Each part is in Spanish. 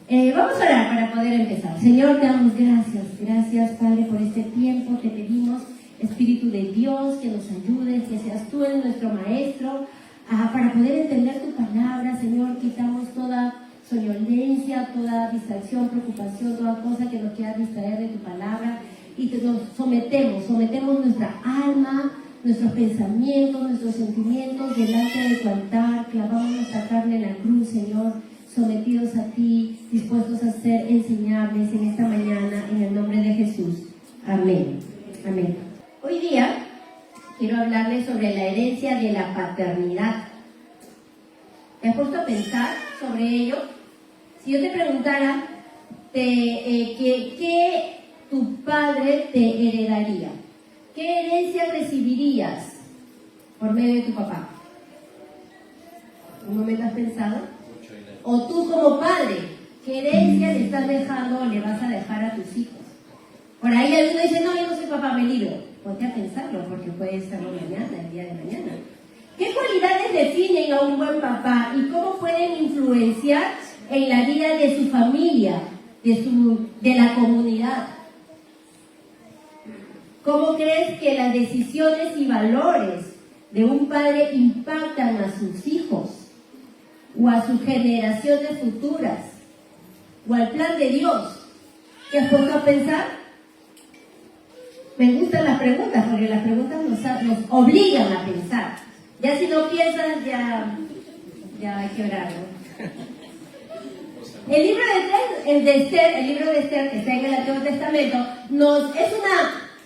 Vamos a orar para poder empezar. Señor, te damos gracias. Gracias, Padre, por este tiempo. Te pedimos, Espíritu de Dios, que nos ayudes, que seas tú nuestro Maestro, para poder entender tu palabra. Señor, quitamos toda soñolencia, toda distracción, preocupación, toda cosa que nos quiera distraer de tu palabra. Y nos sometemos nuestra alma, nuestros pensamientos, nuestros sentimientos delante de tu altar. Clavamos nuestra carne en la cruz, Señor, sometidos a ti, dispuestos a ser enseñables en esta mañana, en el nombre de Jesús. Amén. Amén. Hoy día quiero hablarles sobre la herencia de la paternidad. ¿Te has puesto a pensar sobre ello? Si yo te preguntara ¿qué tu padre te heredaría? ¿Qué herencia recibirías por medio de tu papá? ¿Un momento has pensado? O tú como padre, ¿qué herencia le estás dejando o le vas a dejar a tus hijos? Por ahí alguno dice, no, yo no soy papá, me libro. Ponte a pensarlo, porque puede estarlo mañana, el día de mañana. ¿Qué cualidades definen a un buen papá y cómo pueden influenciar en la vida de su familia, de la comunidad? ¿Cómo crees que las decisiones y valores de un padre impactan a sus hijos o a sus generaciones futuras o al plan de Dios? ¿Te has puesto a pensar? Me gustan las preguntas porque las preguntas nos obligan a pensar. Ya si no piensas, ya hay que orar, ¿no? El libro de Esther, que está en el Antiguo Testamento,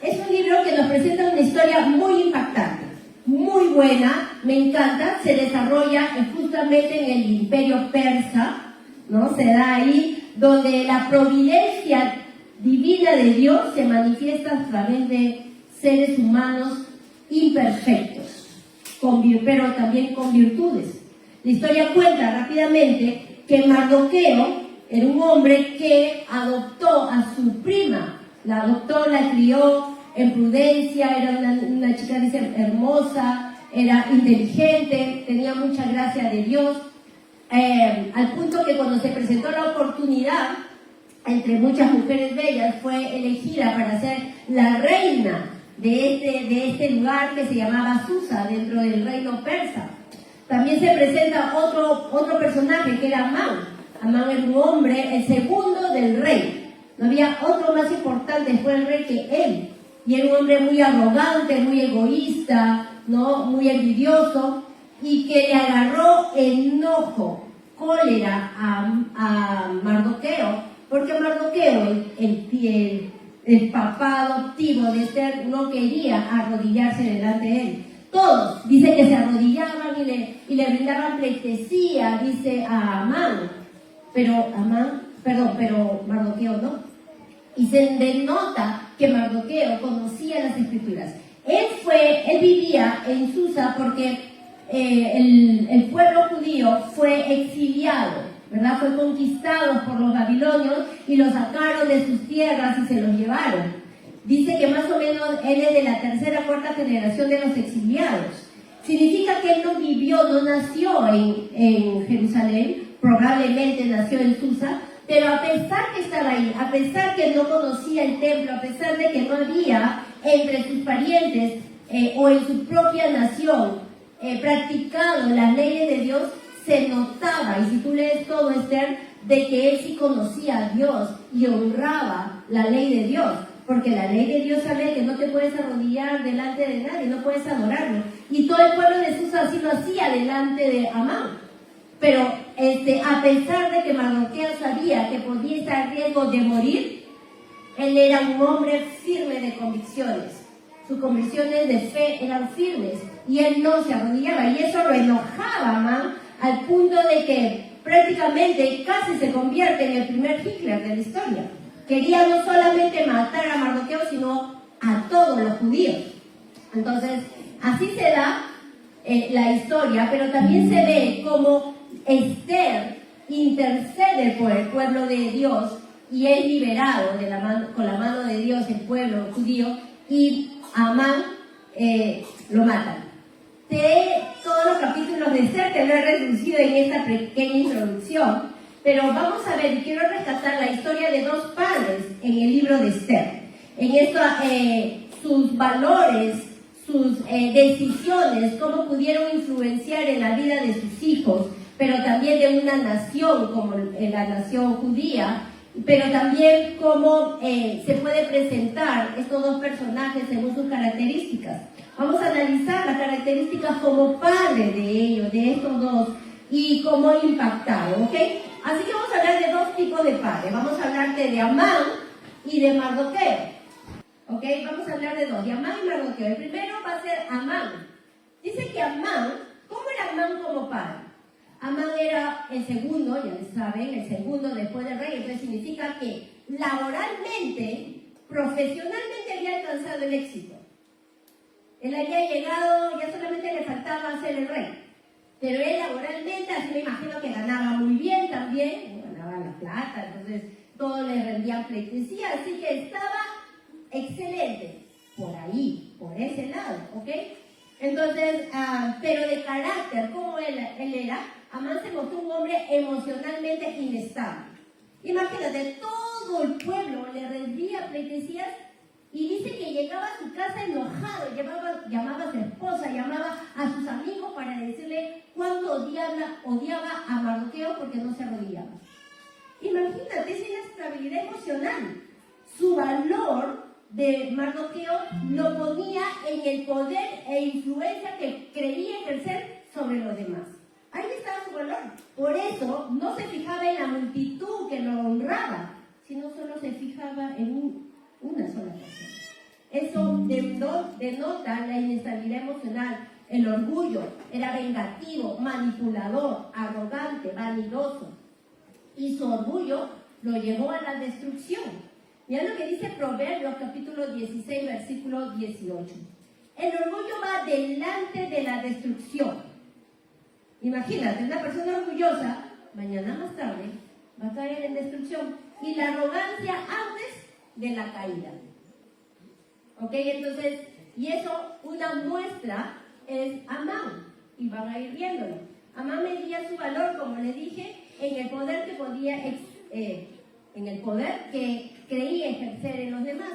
es un libro que nos presenta una historia muy impactante, muy buena, me encanta. Se desarrolla justamente en el Imperio Persa, ¿no? Se da ahí donde la providencia divina de Dios se manifiesta a través de seres humanos imperfectos, pero también con virtudes. La historia cuenta rápidamente que Mardoqueo era un hombre que adoptó a su prima. La adoptó, la crió en prudencia, era una chica, dice, hermosa, era inteligente, tenía mucha gracia de Dios, al punto que cuando se presentó la oportunidad, entre muchas mujeres bellas, fue elegida para ser la reina de este lugar que se llamaba Susa, dentro del reino persa. También se presenta otro personaje que era Amán. Amán era un hombre, el segundo del rey. No había otro más importante después del rey que él. Y era un hombre muy arrogante, muy egoísta, ¿no? Muy envidioso, y que le agarró enojo, cólera a Mardoqueo, porque Mardoqueo, el papá adoptivo de Esther, no quería arrodillarse delante de él. Todos dicen que se arrodillaban y le brindaban pleitesía, dice a Amán, pero Mardoqueo no. Y se denota que Mardoqueo conocía las escrituras. Él vivía en Susa porque el pueblo judío fue exiliado, ¿verdad? Fue conquistado por los babilonios y los sacaron de sus tierras y se los llevaron. Dice que más o menos él es de la tercera o cuarta generación de los exiliados. Significa que él no nació en Jerusalén, probablemente nació en Susa, pero a pesar que estaba ahí, a pesar que no conocía el templo, a pesar de que no había entre sus parientes o en su propia nación practicado las leyes de Dios, se notaba, y si tú lees todo, Esther, de que él sí conocía a Dios y honraba la ley de Dios, porque la ley de Dios sabe que no te puedes arrodillar delante de nadie, no puedes adorarlo, y todo el pueblo de Susa así lo hacía delante de Amán. Pero a pesar de que Mardoqueo sabía que podía estar en riesgo de morir, él era un hombre firme de convicciones. Sus convicciones de fe eran firmes y él no se arrodillaba, y eso lo enojaba a Amán al punto de que prácticamente casi se convierte en el primer Hitler de la historia. Quería no solamente matar a Mardoqueo, sino a todos los judíos. Entonces, así se da la historia, pero también se ve cómo Esther intercede por el pueblo de Dios y es liberado con la mano de Dios el pueblo judío, y Amán lo matan. Todos los capítulos de Esther te lo he reducido en esta pequeña introducción, Pero vamos a ver, y quiero rescatar la historia de dos padres en el libro de Esther. En esto, sus valores, sus decisiones, cómo pudieron influenciar en la vida de sus hijos, pero también de una nación como la nación judía, pero también cómo se puede presentar estos dos personajes según sus características. Vamos a analizar las características como padre de ellos, de estos dos, y cómo han impactado, ¿ok? Así que vamos a hablar de dos tipos de padres. Vamos a hablar de Amán y de Mardoqueo, ¿ok? Vamos a hablar de dos, de Amán y Mardoqueo. El primero va a ser Amán. Dice que Amán, ¿cómo era Amán como padre? Amán era el segundo, ya saben, el segundo después del rey. Entonces significa que laboralmente, profesionalmente había alcanzado el éxito. Él había llegado, ya solamente le faltaba ser el rey. Pero él laboralmente, así me imagino que ganaba muy bien también, ganaba la plata, entonces todos le rendían pleitesía, así que estaba excelente por ahí, por ese lado, ¿ok? Entonces, pero de carácter, como él era, Amán se mostró un hombre emocionalmente inestable. Imagínate, todo el pueblo le rendía pleitesías y dice que llegaba a su casa enojado, llamaba a su esposa, llamaba a sus amigos para decirle cuánto odiaba a Mardoqueo porque no se arrodillaba. Imagínate esa inestabilidad emocional. Su valor de Mardoqueo lo ponía en el poder e influencia que creía ejercer sobre los demás. Ahí estaba su valor. Por eso no se fijaba en la multitud que lo honraba, sino solo se fijaba en una sola persona. Eso denota la inestabilidad emocional, el orgullo, era vengativo, manipulador, arrogante, vanidoso. Y su orgullo lo llevó a la destrucción. Mira lo que dice Proverbios capítulo 16, versículo 18. El orgullo va delante de la destrucción. Imagínate, una persona orgullosa, mañana más tarde, va a caer en destrucción. Y la arrogancia antes de la caída. ¿Ok? Entonces, y eso, una muestra es Amán. Y van a ir viéndolo. Amán medía su valor, como le dije, en el poder que en el poder que creía ejercer en los demás.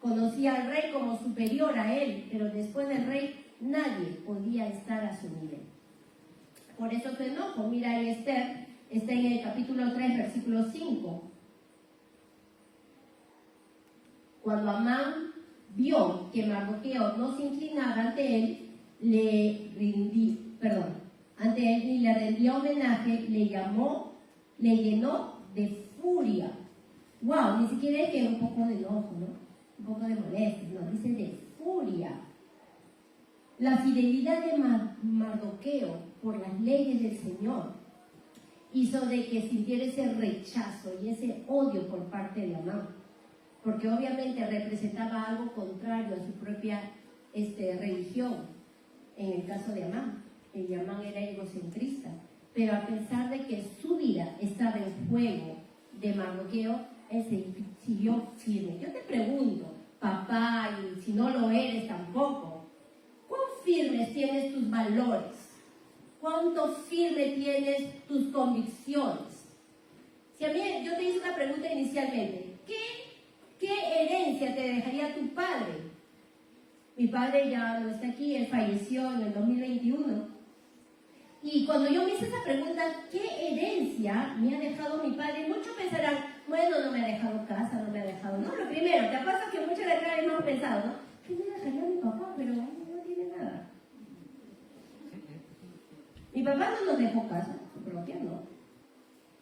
Conocía al rey como superior a él, pero después del rey nadie podía estar a su nivel. Por eso su enojo, mira en Esther, está en el capítulo 3, versículo 5. Cuando Amán vio que Mardoqueo no se inclinaba ante él, le rendía homenaje, le llenó de furia. Wow, ni siquiera es que un poco de enojo, ¿no? Un poco de molestia, no, dice de furia. La fidelidad de Mardoqueo por las leyes del Señor hizo de que sintiera ese rechazo y ese odio por parte de Amán, porque obviamente representaba algo contrario a su propia religión, en el caso de Amán. El Amán era egocentrista, pero a pesar de que su vida estaba en juego de Mardoqueo, él se siguió firme. Yo te pregunto, papá, y si no lo eres tampoco, ¿cuán firmes tienes tus valores? ¿Cuánto firme tienes tus convicciones? Si a mí, yo te hice una pregunta inicialmente, ¿qué herencia te dejaría tu padre? Mi padre ya no está aquí, él falleció en el 2021. Y cuando yo me hice esa pregunta, ¿qué herencia me ha dejado mi padre? Muchos pensarán, bueno, no me ha dejado casa, no me ha dejado... No, lo primero, te apuesto que muchos de acá hemos pensado, ¿no? ¿Qué me dejaría mi papá? Pero no tiene nada. Mi papá no nos dejó casa, su propia no.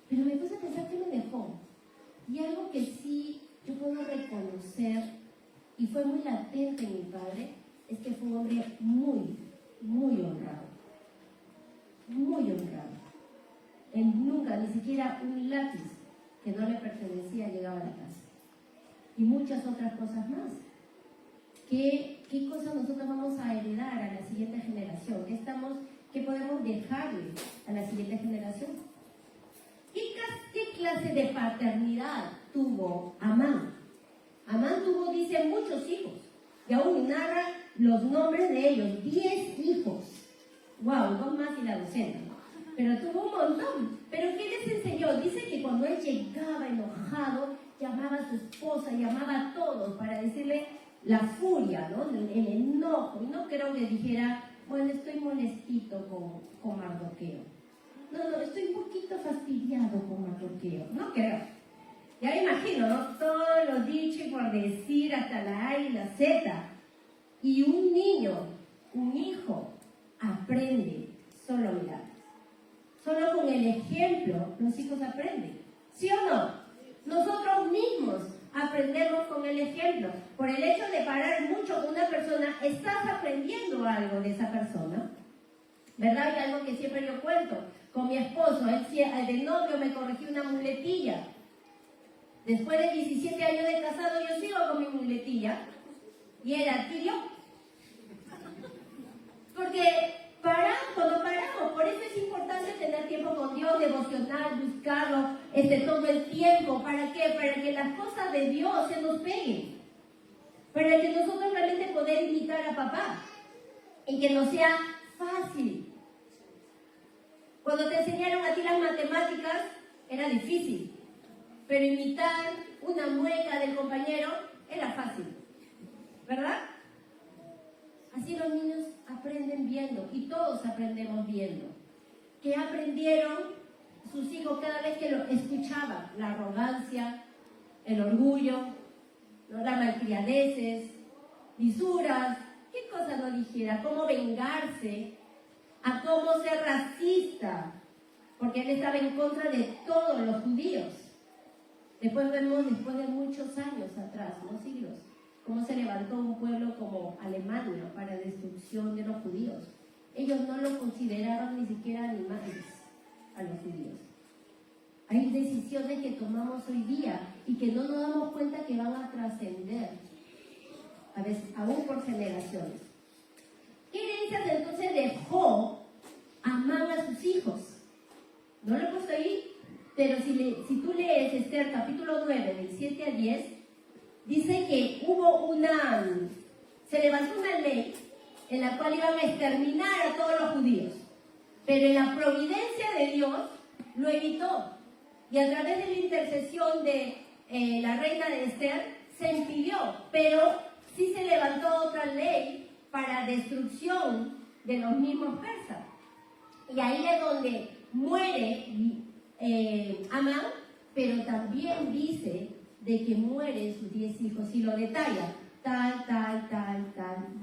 Pero me puse a pensar qué me dejó. Y algo que sí yo puedo reconocer, y fue muy latente en mi padre, es que fue un hombre muy, muy honrado. Muy honrado. Él nunca, ni siquiera un lápiz que no le pertenecía llegaba a la casa. Y muchas otras cosas más. ¿Qué cosas nosotros vamos a heredar a la siguiente generación? ¿Qué podemos dejarle a la siguiente generación? ¿Qué clase de paternidad tuvo Amán? Amán tuvo, dice, muchos hijos. Y aún narra los nombres de ellos. 10 hijos. Wow, 2 más y la docena. Pero tuvo un montón. Pero ¿qué les enseñó? Dice que cuando él llegaba enojado, llamaba a su esposa, llamaba a todos para decirle la furia, ¿no? El enojo. Y no creo que dijera, bueno, estoy molestito con Mardoqueo. No, estoy un poquito fastidiado con Mardoqueo. No creo. Ya me imagino, ¿no? Todos los dichos por decir hasta la A y la Z. Y un niño, un hijo, aprende solo mirando. Solo con el ejemplo los hijos aprenden. ¿Sí o no? Nosotros mismos aprendemos con el ejemplo. Por el hecho de parar mucho con una persona, estás aprendiendo algo de esa persona. ¿Verdad? Y algo que siempre yo cuento. Con mi esposo, él de novio me corrigió una muletilla. Después de 17 años de casado, yo sigo con mi muletilla. Y era tío. Porque cuando paramos, por eso es importante tener tiempo con Dios, devocional, buscarlo todo el tiempo. ¿Para qué? Para que las cosas de Dios se nos peguen. Para que nosotros realmente podamos imitar a papá. Y que nos sea fácil. Cuando te enseñaron a ti las matemáticas, era difícil. Pero imitar una mueca del compañero era fácil. ¿Verdad? Así los niños aprenden viendo, y todos aprendemos viendo. ¿Qué aprendieron sus hijos cada vez que lo escuchaban? La arrogancia, el orgullo, ¿no? Las malcriadeces, lisuras, ¿qué cosa no dijera? Cómo vengarse, a cómo ser racista, porque él estaba en contra de todos los judíos. Después vemos, después de muchos años atrás, ¿no? Siglos, cómo se levantó un pueblo como Alemania para destrucción de los judíos. Ellos no lo consideraron ni siquiera animales a los judíos. Hay decisiones que tomamos hoy día y que no nos damos cuenta que van a trascender, a veces, aún por generaciones. ¿Qué herencias entonces dejó Amán a sus hijos? No lo he puesto ahí, pero si tú lees Esther capítulo 9, del 7 al 10, dice que se levantó una ley en la cual iban a exterminar a todos los judíos. Pero en la providencia de Dios lo evitó. Y a través de la intercesión de la reina de Esther se impidió. Pero sí se levantó otra ley para destrucción de los mismos persas. Y ahí es donde muere Amán, pero también dice de que mueren sus 10 hijos, y lo detalla, tal,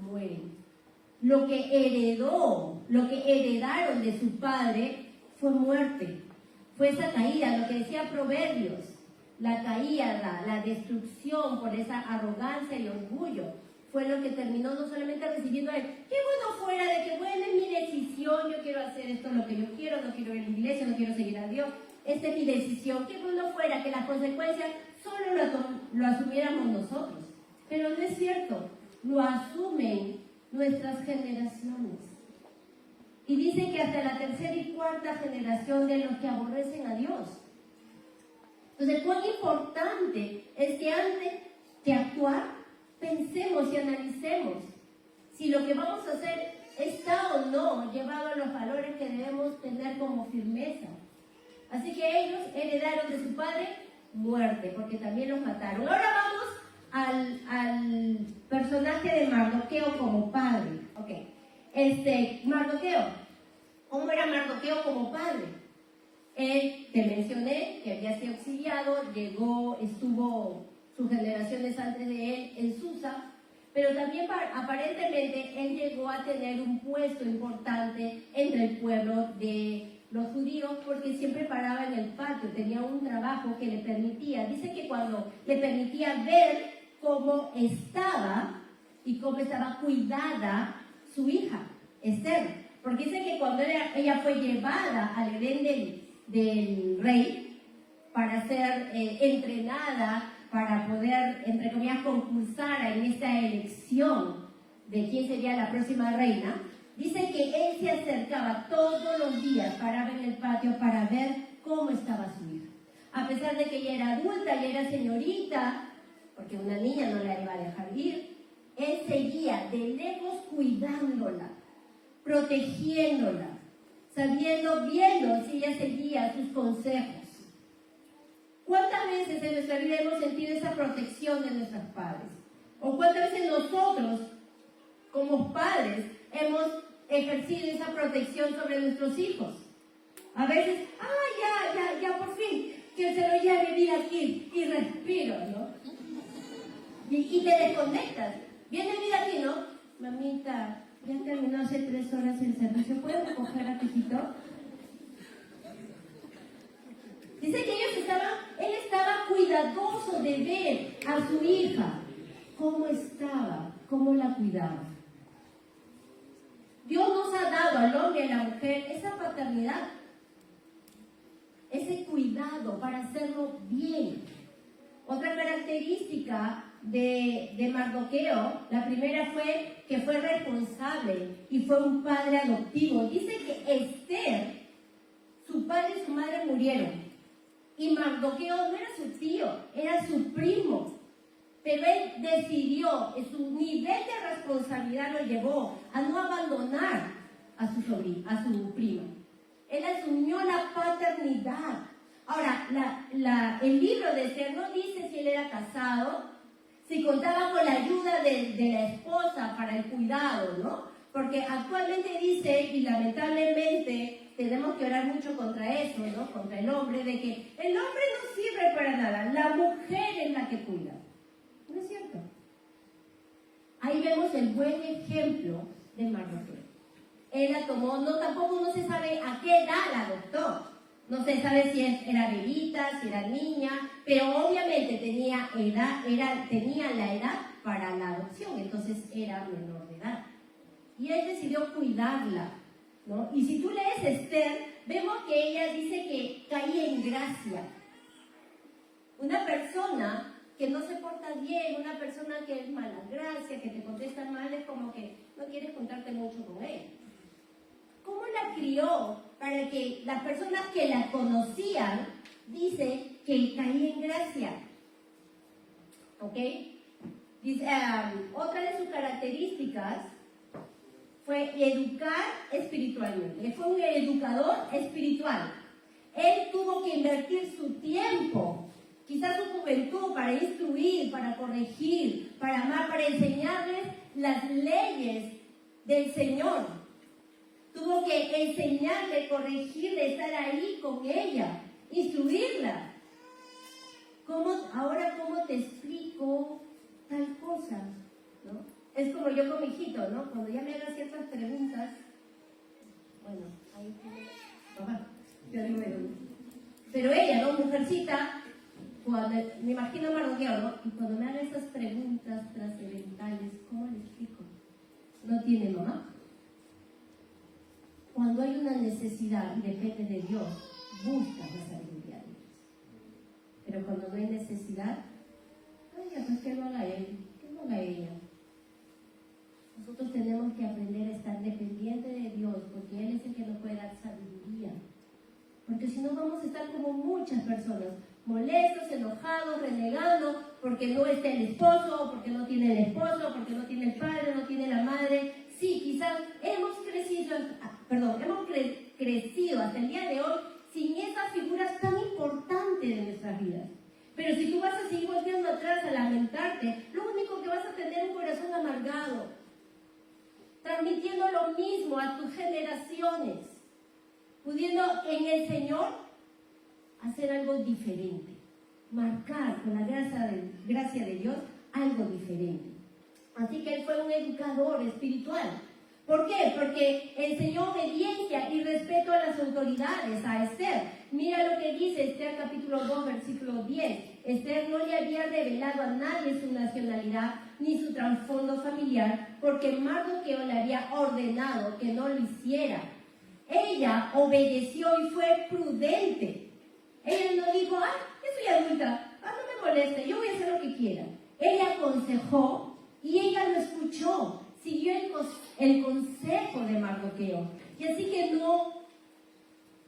mueren. Lo que heredaron de su padre fue muerte, fue esa caída, lo que decía Proverbios, la caída, la destrucción por esa arrogancia y orgullo, fue lo que terminó no solamente recibiendo a él. Qué bueno fuera de que, bueno, es mi decisión, yo quiero hacer esto, lo que yo quiero, no quiero ir a la iglesia, no quiero seguir a Dios, esta es mi decisión. Qué bueno fuera que las consecuencias solo lo asumiéramos nosotros. Pero no es cierto, lo asumen nuestras generaciones. Y dice que hasta la tercera y cuarta generación de los que aborrecen a Dios. Entonces, cuán importante es que antes de actuar, pensemos y analicemos si lo que vamos a hacer está o no llevado a los valores que debemos tener como firmeza. Así que ellos heredaron de su padre muerte, porque también los mataron. Ahora vamos al personaje de Mardoqueo como padre. Mardoqueo. ¿Cómo era Mardoqueo como padre? Él, te mencioné, que había sido exiliado, estuvo sus generaciones antes de él en Susa, pero también aparentemente él llegó a tener un puesto importante entre el pueblo de los judíos, porque siempre paraba en el patio, tenía un trabajo que le permitía, dice que cuando le permitía ver cómo estaba y cómo estaba cuidada su hija, Esther, porque dice que cuando ella fue llevada al edén del rey para ser entrenada, para poder, entre comillas, concursar en esta elección de quién sería la próxima reina, dice que él se acercaba todos los días, paraba en el patio para ver cómo estaba su hija. A pesar de que ella era adulta y era señorita, porque una niña no la iba a dejar ir, él seguía de lejos cuidándola, protegiéndola, viendo si ella seguía sus consejos. ¿Cuántas veces en nuestra vida hemos sentido esa protección de nuestros padres? ¿O cuántas veces nosotros, como padres, hemos ejercido esa protección sobre nuestros hijos? A veces, ya, por fin, que se lo lleve, mira aquí, y respiro, ¿no? Y te desconectas. Viene, mira aquí, ¿no? Mamita, ya terminó hace 3 horas el servicio, ¿puedo recoger a tu hijito? Dice que él estaba cuidadoso de ver a su hija, cómo estaba, cómo la cuidaba. Dios nos ha dado al hombre y a la mujer esa paternidad, ese cuidado para hacerlo bien. Otra característica de Mardoqueo, la primera fue que fue responsable y fue un padre adoptivo. Dice que Esther, su padre y su madre murieron. Y Mardoqueo no era su tío, era su primo. Pero él decidió, su nivel de responsabilidad lo llevó a no abandonar a su primo. Él asumió la paternidad. Ahora, el libro de Esther no dice si él era casado, si contaba con la ayuda de la esposa para el cuidado, ¿no? Porque actualmente dice, y lamentablemente tenemos que orar mucho contra eso, ¿no? Contra el hombre, de que el hombre no sirve para nada, la mujer es la que cuida. ¿No es cierto? Ahí vemos el buen ejemplo de Mardoqueo. Él la tomó, tampoco no se sabe a qué edad la adoptó. No se sabe si era bebita, si era niña, pero obviamente tenía la edad para la adopción, entonces era menor de edad. Y él decidió cuidarla, ¿no? Y si tú lees Esther, vemos que ella dice que caía en gracia. Una persona que no se porta bien, una persona que es mala gracia, que te contesta mal, es como que no quieres juntarte mucho con él. ¿Cómo la crió para que las personas que la conocían, dice que caía en gracia? ¿Ok? Dice, otra de sus características fue educar espiritualmente. Él fue un educador espiritual. Él tuvo que invertir su tiempo, quizás su juventud, para instruir, para corregir, para amar, para enseñarles las leyes del Señor. Tuvo que enseñarle, corregirle, estar ahí con ella, instruirla. Ahora, ¿cómo te explico tal cosa? ¿No? Es como yo con mi hijito, ¿no? Cuando ya me haga ciertas preguntas, bueno, ahí tiene, papá, yo digo, pero ella, ¿no? Mujercita, me imagino a Mardoqueo, ¿no? Y cuando me haga esas preguntas trascendentales, ¿cómo le explico? No tiene mamá. Cuando hay una necesidad y depende de Dios, busca la sabiduría de Dios. Pero cuando no hay necesidad, pues que lo haga él, que lo haga ella. Nosotros tenemos que aprender a estar dependientes de Dios, porque Él es el que nos puede dar sabiduría. Porque si no vamos a estar como muchas personas, molestos, enojados, renegando, porque no está el esposo, porque no tiene el esposo, porque no tiene el padre, no tiene la madre. Sí, quizás hemos crecido hasta el día de hoy sin esas figuras tan importantes de nuestras vidas. Pero si tú vas a seguir volteando atrás a lamentarte, lo único que vas a tener es un corazón amargado, transmitiendo lo mismo a tus generaciones, pudiendo en el Señor hacer algo diferente, marcar con la gracia de Dios algo diferente. Así que él fue un educador espiritual. ¿Por qué? Porque enseñó obediencia y respeto a las autoridades, a Esther. Mira lo que dice Esther capítulo 2, versículo 10. Esther no le había revelado a nadie su nacionalidad ni su trasfondo familiar, porque Mardoqueo le había ordenado que no lo hiciera. Ella obedeció y fue prudente. Ella no dijo, yo soy adulta, no me moleste, yo voy a hacer lo que quiera. Ella aconsejó y ella lo escuchó. Siguió el consejo de Mardoqueo. Y así que no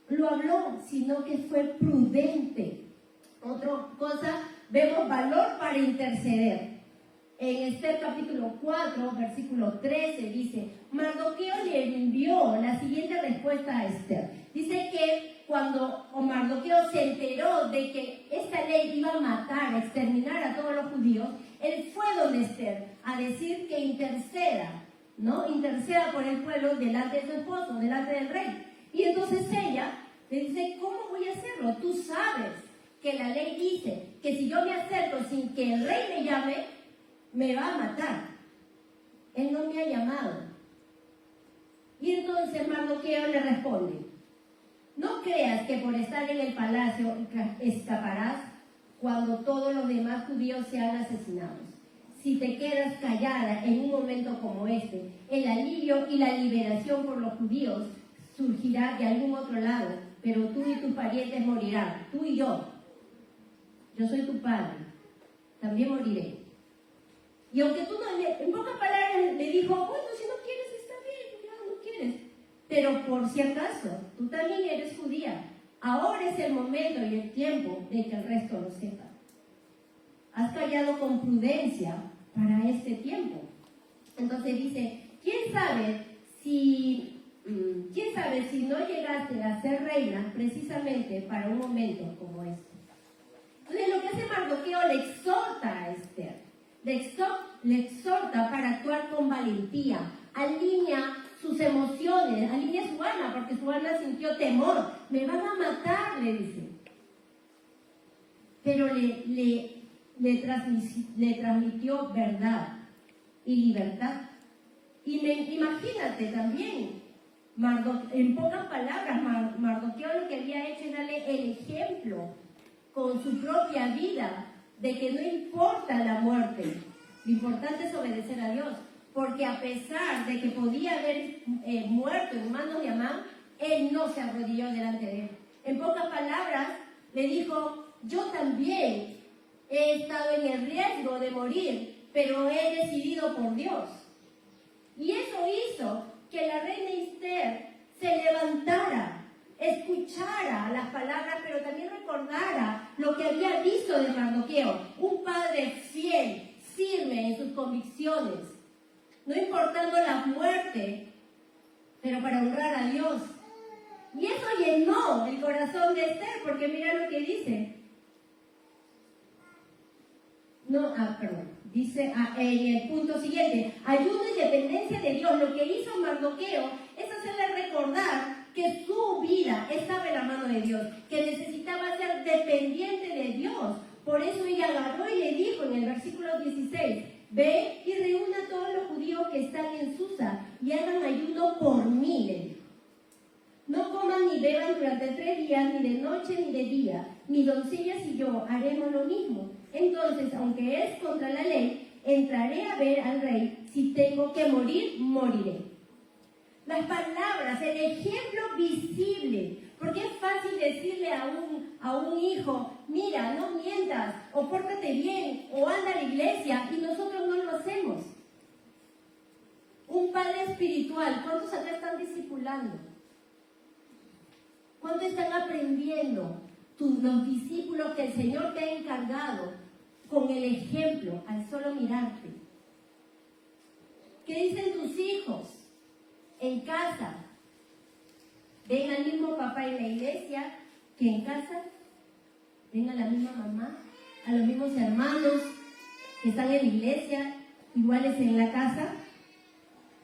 lo habló, sino que fue prudente. Otra cosa, vemos valor para interceder. En Esther capítulo 4, versículo 13, dice, Mardoqueo le envió la siguiente respuesta a Esther. Dice que cuando Mardoqueo se enteró de que esta ley iba a matar, a exterminar a todos los judíos, él fue donde Esther a decir que interceda, ¿no? Interceda por el pueblo delante de su esposo, delante del rey. Y entonces ella le dice, ¿cómo voy a hacerlo? Tú sabes que la ley dice que si yo me acerco sin que el rey me llame, me va a matar. Él no me ha llamado. Y entonces Mardoqueo le responde, no creas que por estar en el palacio escaparás cuando todos los demás judíos sean asesinados. Si te quedas callada en un momento como este, el alivio y la liberación por los judíos surgirá de algún otro lado, pero tú y tus parientes morirán, tú y yo. Yo soy tu padre, también moriré. Y aunque tú no, en pocas palabras le dijo, bueno, si no quieres está bien, ya no quieres. Pero por si acaso, tú también eres judía. Ahora es el momento y el tiempo de que el resto lo sepa. Has callado con prudencia para este tiempo. Entonces dice, ¿quién sabe si no llegaste a ser reina precisamente para un momento como este? Entonces lo que hace Mardoqueo le exhorta a Esther. Le exhorta para actuar con valentía, alinea sus emociones, alinea su alma, porque su alma sintió temor. Me van a matar, le dice. Pero le transmitió verdad y libertad. Y imagínate también, en pocas palabras, Mardoqueo lo que había hecho es darle el ejemplo con su propia vida de que no importa la muerte, lo importante es obedecer a Dios, porque a pesar de que podía haber muerto en manos de Amán, él no se arrodilló delante de él. En pocas palabras, le dijo, yo también he estado en el riesgo de morir, pero he decidido por Dios. Y eso hizo que la reina Esther se levantara, escuchara las palabras, pero también recordara lo que había visto de Mardoqueo, un padre fiel, firme en sus convicciones, no importando la muerte, pero para honrar a Dios. Y eso llenó el corazón de Esther, porque mira lo que dice. Dice en el punto siguiente, ayuno y dependencia de Dios. Lo que hizo Mardoqueo es hacerle recordar que su vida estaba en la mano de Dios, que necesitaba ser dependiente de Dios. Por eso ella agarró y le dijo en el versículo 16, ve y reúna a todos los judíos que están en Susa y hagan ayuno por mí, le dijo. No coman ni beban durante 3 días, ni de noche ni de día. Mis doncellas y yo haremos lo mismo. Entonces, aunque es contra la ley, entraré a ver al rey. Si tengo que morir, moriré. Las palabras, el ejemplo visible. Porque es fácil decirle a un hijo, mira, no mientas, o pórtate bien, o anda a la iglesia, y nosotros no lo hacemos. Un padre espiritual, ¿cuántos acá están discipulando? ¿Cuánto están aprendiendo los discípulos que el Señor te ha encargado con el ejemplo al solo mirarte? ¿Qué dicen tus hijos en casa? ¿Ven al mismo papá en la iglesia que en casa? ¿Ven a la misma mamá? ¿A los mismos hermanos que están en la iglesia, iguales en la casa?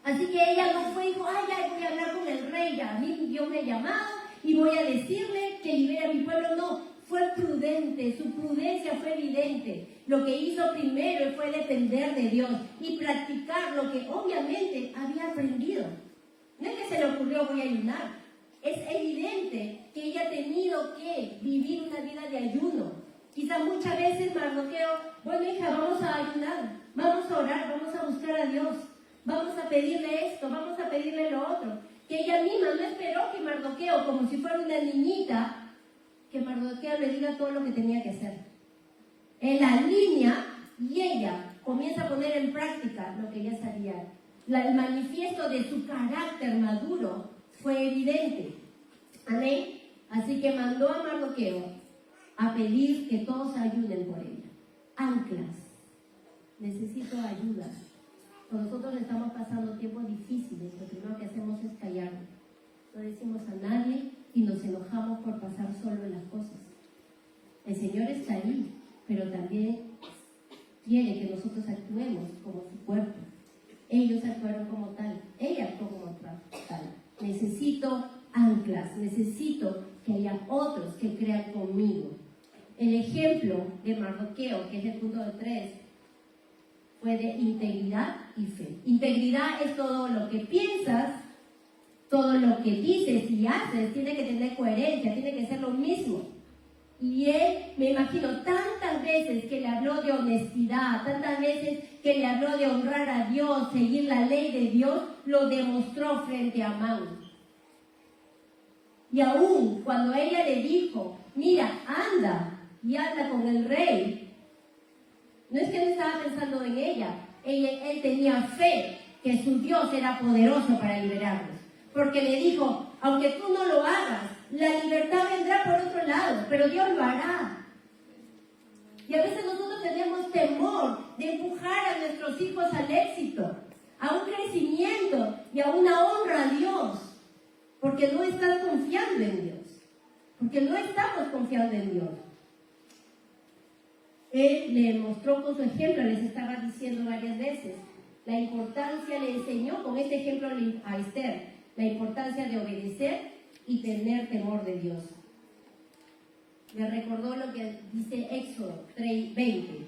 Así que ella no fue y dijo, ay, ya voy a hablar con el rey, ya a mí Dios me ha llamado y voy a decirle que libere a mi pueblo. No, fue prudente, su prudencia fue evidente. Lo que hizo primero fue depender de Dios y practicar lo que obviamente había aprendido. No es que se le ocurrió voy a ayunar, es evidente que ella ha tenido que vivir una vida de ayuno. Quizás muchas veces Mardoqueo, bueno hija, vamos a ayunar, vamos a orar, vamos a buscar a Dios, vamos a pedirle esto, vamos a pedirle lo otro. Que ella misma no esperó que Mardoqueo, como si fuera una niñita, que Mardoqueo le diga todo lo que tenía que hacer. En la línea, y ella comienza a poner en práctica lo que ella sabía. El manifiesto de su carácter maduro fue evidente. Amén. Así que mandó a Mardoqueo a pedir que todos ayuden por ella. Anclas. necesito ayuda. Cuando nosotros estamos pasando tiempos difíciles, lo primero que hacemos es callarnos. No decimos a nadie y nos enojamos por pasar solo en las cosas. El Señor está ahí, pero también quiere que nosotros actuemos como su cuerpo. Ellos actuaron como tal, ella actuó como tal. Necesito anclas, necesito que haya otros que crean conmigo. El ejemplo de Mardoqueo, que es el punto 3, fue de integridad y fe. Integridad es todo lo que piensas, todo lo que dices y haces, tiene que tener coherencia, tiene que ser lo mismo. Y él, me imagino, tantas veces que le habló de honestidad, tantas veces que le habló de honrar a Dios, seguir la ley de Dios, lo demostró frente a Amán. Y aún cuando ella le dijo, mira, anda y anda con el rey, no es que no estaba pensando en ella, él tenía fe que su Dios era poderoso para liberarlos. Porque le dijo, aunque tú no lo hagas, la libertad vendrá por otro lado, pero Dios lo hará. Y a veces nosotros tenemos temor de empujar a nuestros hijos al éxito, a un crecimiento y a una honra a Dios, porque no estás confiando en Dios, porque no estamos confiando en Dios. Él le mostró con su ejemplo, les estaba diciendo varias veces, la importancia, le enseñó con este ejemplo a Esther, la importancia de obedecer y tener temor de Dios. Me recordó lo que dice Éxodo 20,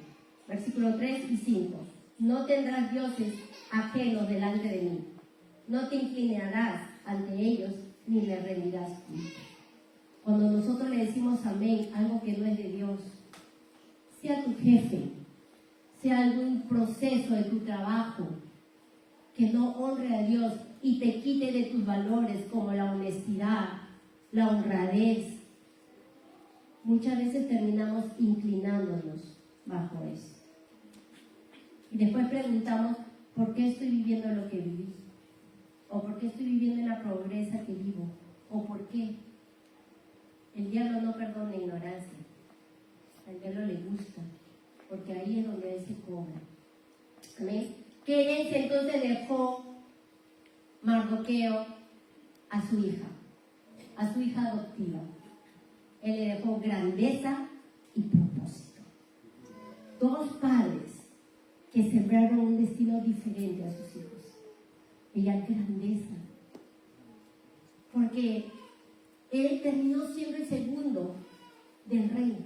versículos 3 y 5. No tendrás dioses ajenos delante de mí. No te inclinarás ante ellos ni le rendirás culto. Cuando nosotros le decimos amén, algo que no es de Dios, sea tu jefe, sea algún proceso de tu trabajo que no honre a Dios y te quite de tus valores como la honestidad, la honradez, muchas veces terminamos inclinándonos bajo eso. Y después preguntamos, ¿por qué estoy viviendo lo que viví? ¿O por qué estoy viviendo en la pobreza que vivo? ¿O por qué? El diablo no perdona ignorancia. Al diablo le gusta, porque ahí es donde él se cobra. ¿Amén? ¿Qué herencia entonces dejó Mardoqueo a su hija adoptiva? Él le dejó grandeza y propósito. Dos padres que sembraron un destino diferente a sus hijos. Ella grandeza, porque él terminó siendo el segundo del reino.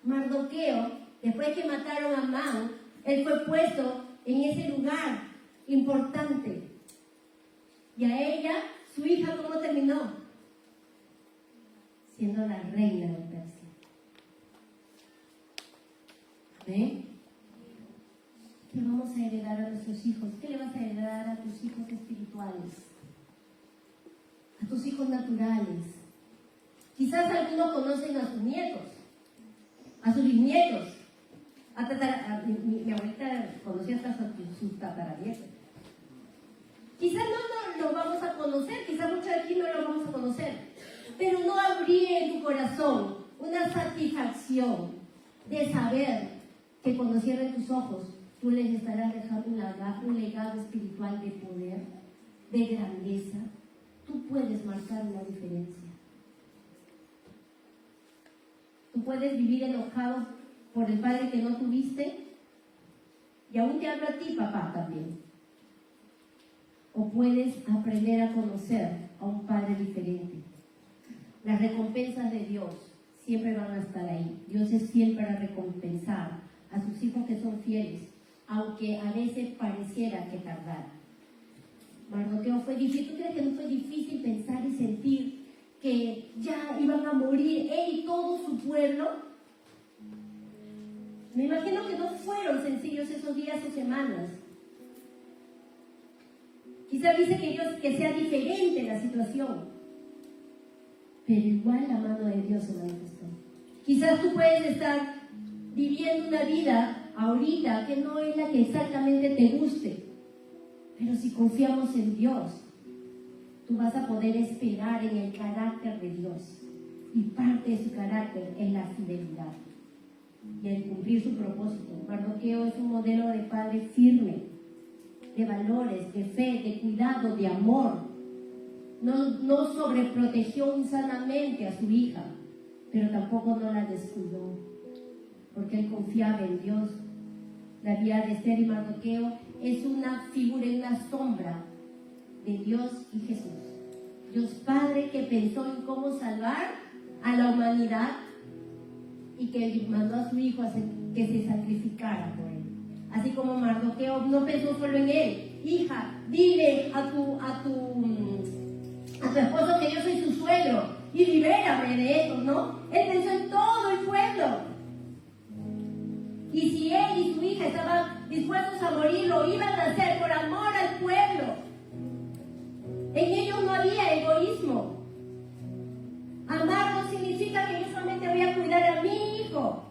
Mardoqueo, después que mataron a Amán, él fue puesto en ese lugar importante. Y a ella, su hija, ¿cómo terminó? Siendo la reina de Persia. ¿Amén? ¿Qué vamos a heredar a nuestros hijos? ¿Qué le vas a heredar a tus hijos espirituales? A tus hijos naturales. Quizás algunos conocen a sus nietos, a sus bisnietos. Mi abuelita conocía hasta sus tataranietos. Quizás no los vamos a conocer, quizás muchos de aquí no los vamos a conocer, pero no habría en tu corazón una satisfacción de saber que cuando cierren tus ojos, tú les estarás dejando un legado espiritual de poder, de grandeza. Tú puedes marcar una diferencia. Tú puedes vivir enojado por el padre que no tuviste, y aún te hablo a ti, papá, también. O puedes aprender a conocer a un padre diferente. Las recompensas de Dios siempre van a estar ahí. Dios es fiel para recompensar a sus hijos que son fieles, aunque a veces pareciera que tardara. Mardoqueo fue difícil. ¿Tú crees que no fue difícil pensar y sentir que ya iban a morir él y todo su pueblo? Me imagino que no fueron sencillos esos días o semanas. Quizá dice que sea diferente la situación, pero igual la mano de Dios se manifestó. Quizás tú puedes estar viviendo una vida ahorita que no es la que exactamente te guste, pero si confiamos en Dios, tú vas a poder esperar en el carácter de Dios, y parte de su carácter es la fidelidad. y en cumplir su propósito. Mardoqueo es un modelo de padre firme, de valores, de fe, de cuidado, de amor. No sobreprotegió insanamente a su hija, pero tampoco no la descuidó, porque él confiaba en Dios. La vida de Esther y Mardoqueo es una figura y una sombra de Dios y Jesús. Dios Padre que pensó en cómo salvar a la humanidad y que mandó a su hijo a que se sacrificara por él. Así como Mardoqueo no pensó solo en él. Hija, dile a tu esposo que yo soy su suegro y libérame de eso, ¿no? Él pensó en todo el pueblo. Y si él y su hija estaban dispuestos a morir, lo iban a hacer por amor al pueblo. En ellos no había egoísmo. Amar no significa que yo solamente voy a cuidar a mi hijo.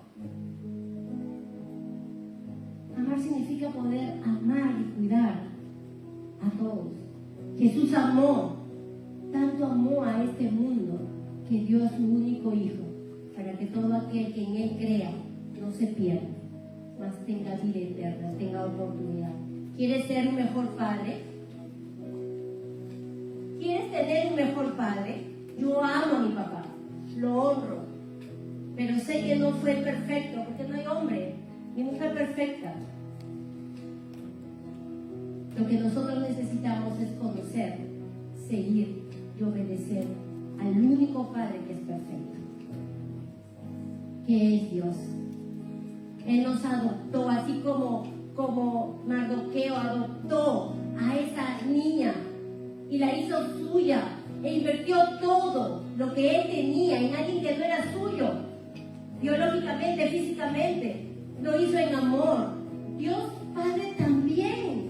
Amar significa poder amar y cuidar a todos. Jesús amó, tanto amó a este mundo que dio a su único hijo, para que todo aquel que en él crea no se pierda, mas tenga vida eterna, tenga oportunidad. ¿Quieres ser un mejor padre? ¿Quieres tener un mejor padre? Yo amo a mi papá, lo honro, pero sé que no fue perfecto, porque no hay hombre ni mujer perfecta. Lo que nosotros necesitamos es conocer, seguir y obedecer al único Padre que es perfecto, que es Dios. Él nos adoptó, así como Mardoqueo adoptó a esa niña y la hizo suya e invirtió todo lo que él tenía en alguien que no era suyo, biológicamente, físicamente. Lo hizo en amor. Dios Padre también.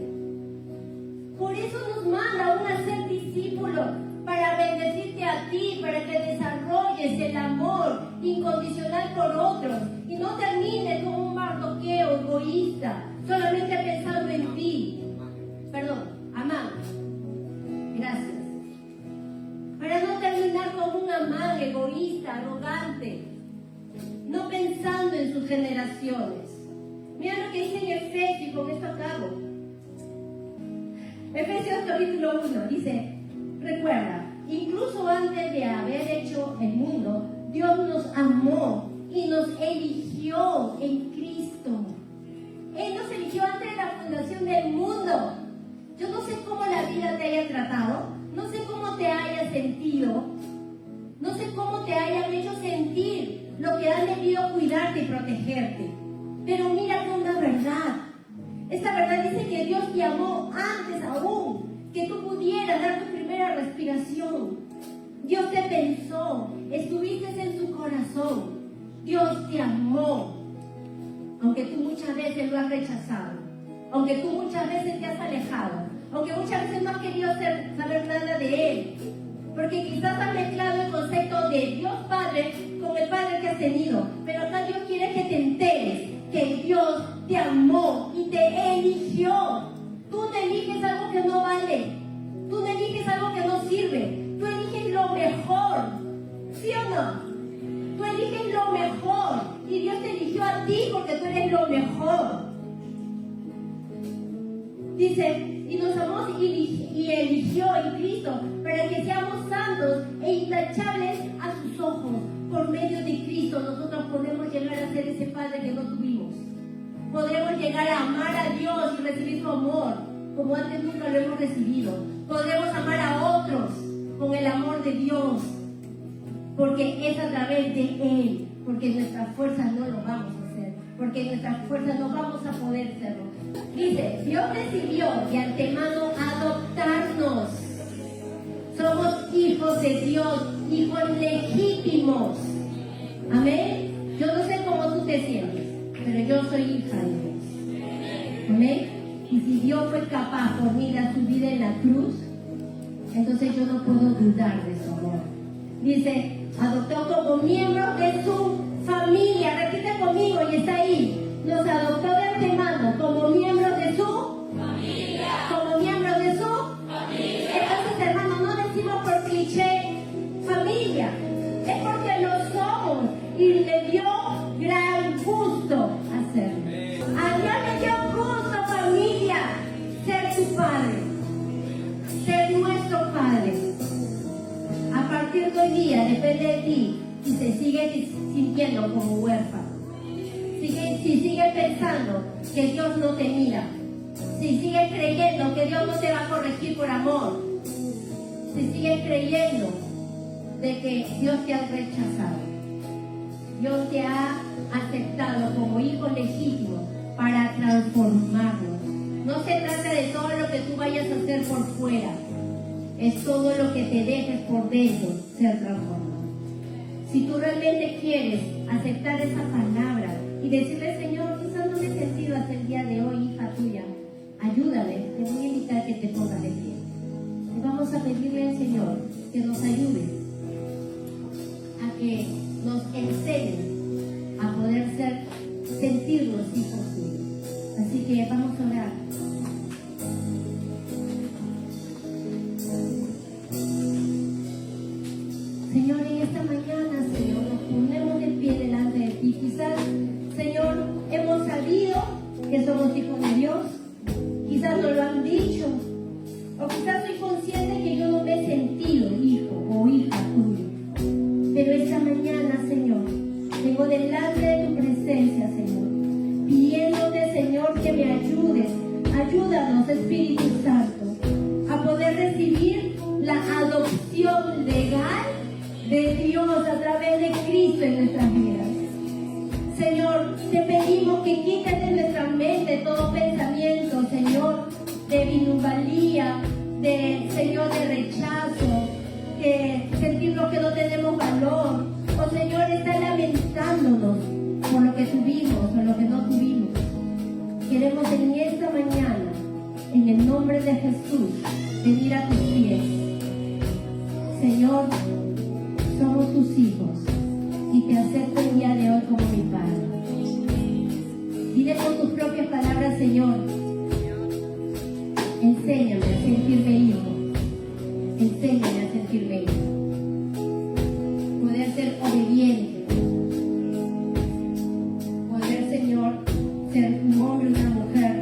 Por eso nos manda aún a ser discípulos, para bendecirte a ti, para que desarrolles el amor incondicional por otros y no termines como un Mardoqueo egoísta, solamente pensando en ti. Perdón, Amán. Gracias. Para no terminar como un Amán egoísta, arrogante, no pensando en sus generaciones. Mira lo que dice en Efesios, y con esto acabo. Efesios capítulo 1 dice: recuerda, incluso antes de haber hecho el mundo, Dios nos amó y nos eligió en Cristo. Él nos eligió antes de la fundación del mundo. Yo no sé cómo la vida te haya tratado, no sé cómo te haya sentido, no sé cómo te hayan hecho sentir lo que han debido cuidarte y protegerte. Pero mira con una verdad. Esta verdad dice que Dios te amó antes aún que tú pudieras dar tu primera respiración. Dios te pensó, estuviste en su corazón. Dios te amó, aunque tú muchas veces lo has rechazado, aunque tú muchas veces te has alejado, aunque muchas veces no has querido saber nada de Él, porque quizás has mezclado el concepto de Dios Padre con el Padre que has tenido. Pero acá Dios quiere que te enteres que Dios te amó y te eligió. Tú no eliges algo que no vale, tú no eliges algo que no sirve, tú eliges lo mejor, ¿sí o no? Tú eliges lo mejor y Dios te eligió a ti porque tú eres lo mejor. Dice, y nos amó y eligió en Cristo para que seamos santos e intachables a sus ojos. Por medio de Cristo nosotros podemos llegar a ser ese Padre que no tuvimos. Podremos llegar a amar a Dios y recibir su amor como antes nunca lo hemos recibido. Podremos amar a otros con el amor de Dios, porque es a través de Él, porque nuestras fuerzas no lo vamos a hacer, porque nuestras fuerzas no vamos a poder hacerlo. Dice, Dios decidió de antemano adoptarnos. Somos hijos de Dios, hijos legítimos. Amén. Yo no sé cómo tú te sientes, pero yo soy hija de Dios. Amén. Y si Dios fue capaz por mí de su vida en la cruz, entonces yo no puedo dudar de su amor. Dice, adoptó como miembros de su familia. Repite conmigo y está ahí. Nos adoptó de antemano como miembros de su familia. Como miembros de su familia. Entonces, hermanos, no decimos por cliché familia. Es porque lo somos y le dio gran gusto hacerlo. A Dios le dio gusto, familia, ser tu Padre, ser nuestro Padre. A partir de hoy día depende de ti si se sigue sintiendo como huérfano, si sigue pensando que Dios no te mira, si sigue creyendo que Dios no te va a corregir por amor, si sigue creyendo de que Dios te ha rechazado. Dios te ha aceptado como hijo legítimo para transformarlo. No se trata de todo lo que tú vayas a hacer por fuera, es todo lo que te dejes por dentro ser transformado. Si tú realmente quieres aceptar esa palabra y decirle, Señor, quizás no me he sentido hasta el día de hoy, hija tuya, ayúdame, te voy a invitar a que te pongas de pie. Y vamos a pedirle al Señor que nos ayude a que nos enseñe a poder sentirnos hijos suyos. Así que vamos a orar. Señor, en esta mañana, Señor, nos ponemos de pie delante de ti. Quizás, Señor, hemos sabido que somos hijos de Dios, quizás nos lo han dicho, o quizás soy consciente que yo no me he sentido hijo o hija tuya. Pero esta mañana, Señor, vengo delante de tu presencia, Señor, pidiéndote, Señor, que me ayudes. Ayúdanos, Espíritu Santo, a poder recibir la adopción legal de Dios a través de Cristo en nuestras vidas. Señor, te pedimos que quites de nuestra mente todo pensamiento, Señor, de minusvalía, Señor, de rechazo, que sentirnos que no tenemos valor, o Señor, estar lamentándonos por lo que tuvimos o lo que no tuvimos. Queremos en esta mañana, en el nombre de Jesús, venir a tus pies. Señor, somos tus hijos y te acepto el día de hoy como mi Padre. Dile con tus propias palabras, Señor, enséñame a sentirme hijo, enséñame a sentirme hijo. Poder ser obediente, poder, Señor, ser un hombre y una mujer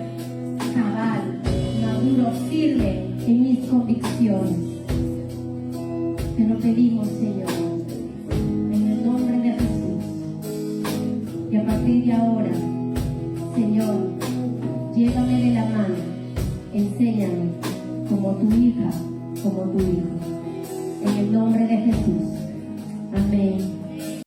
cabal, maduro, firme en mis convicciones. Te lo pedimos, Señor, en el nombre de Jesús. Y a partir de ahora, Señor, llévame de la mano, enséñame como tu hija, como tu hijo. En el nombre de Jesús. Amén.